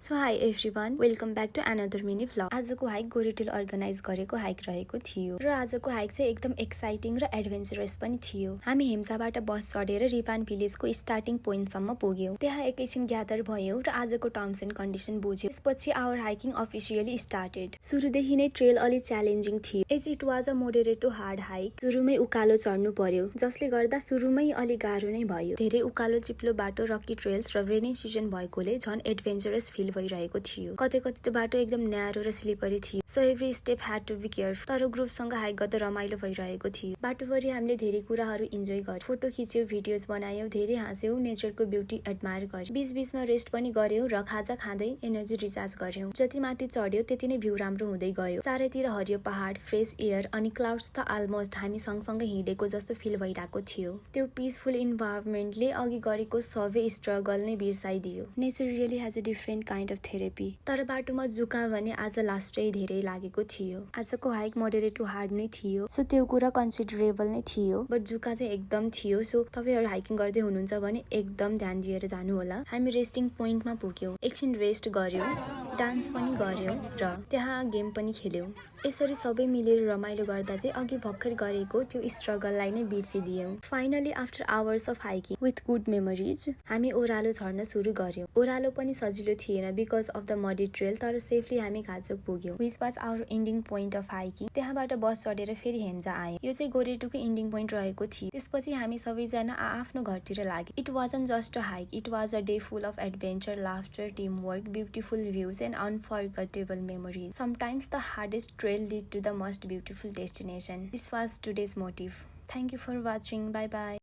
So hi everyone, welcome back to another mini vlog. आजको hike गोरेटेल organise गरेको hike रहेको थियो र आजको हाइक चाहिँ एकदम एक्साइटिङ र एडभेन्चरस पनि थियो। हामी हेम्जाबाट बस चढेर रिभान भिलेजको स्टार्टिङ पोइन्टसम्म पुग्यौं। त्यहाँ एकैछिन ग्यादर भयौं र आजको टर्म्स एन्ड कन्डिसन बुझ्यौं। त्यसपछि आवर हाइकिङ अफिसियली स्टार्टेड। सुरुदेखि नै ट्रेल अलि च्यालेन्जिङ थियो as it was a moderate to hard hike. सुरुमै उकालो चढ्नु पर्यो जसले गर्दा सुरुमै अलि गाह्रो नै भयो। धेरै उकालो चिप्लो बाटो, रकी ट्रेल्स र रेनी सिजन भएकोले झन् एडभेन्चरस फिल भइरहेको थियो। कतै कतै त बाटो एकदम न्यारो र स्लिपरी थियो, so every step had to be careful. तर ग्रुपसँग हाइक गर्दा रमाइलो भइरहेको थियो। बाटोभरि हामीले धेरै कुराहरू इन्जोय गर्यौं, फोटो खिच्यौं, भिडियोज बनायौं, धेरै हाँस्यौं, नेचरको ब्युटी एडमायर गर्यौं, बीचमा रेस्ट पनि गर्यौं र खाजा खाँदै एनर्जी रिचार्ज गर्यौं। जति माथि चढ्यौं त्यति नै भ्यू राम्रो हुँदै गयो। चारैतिर हरियो पहाड, फ्रेश एयर अनि क्लाउड्स त अलमोस्ट हामी सँगसँगै हिँडेको जस्तो फिल भइरहेको थियो। त्यो पिसफुल इन्भाइरोमेन्टले अघि गरेको सबै स्ट्रगल नै बिर्साइदियो। Nature really has a different kind of therapy. तर बाटोमा जुका भने आज लास्टै धेरै लागेको थियो। आजको हाइक मोडरेट टु हार्ड नै थियो, सो त्यो कुरा कन्सिडरेबल नै थियो, बट जुका चाहिँ एकदम थियो। सो तपाईहरु हाइकिङ गर्दै हुनुहुन्छ भने एकदम ध्यान दिएर जानु होला। हामी रेस्टिङ पोइन्टमा पुग्यौं, एकछिन रेस्ट गर्यौं, डान्स पनि गर्यौं र त्यहाँ गेम पनि खेल्यौं। यसरी सबै मिलेर रमाइलो गर्दा चाहिँ अघि भर्खर गरेको त्यो स्ट्रगललाई नै बिर्सिदियौं। Finally after hours of hiking with good memories हामी ओह्रालो झर्न सुरु गर्यौं। ओह्रालो पनि सजिलो थिएन because of the muddy trail, तर सेफली हामी घाचोक पुग्यौं। Which was our ending point of hiking. त्यहाँबाट बस चढेर फेरि हेम्जा आयौं। यो चाहिँ गोरेटुको इन्डिङ पोइन्ट रहेको थियो। त्यसपछि हामी सबैजना आफ्नो घरतिर लाग्यौं। It wasn't just a hike, it was a day full of adventure, laughter, team work, beautiful views and unforgettable memories. Sometimes the hardest trail lead to the most beautiful destination. This was today's motive. Thank you for watching. Bye bye.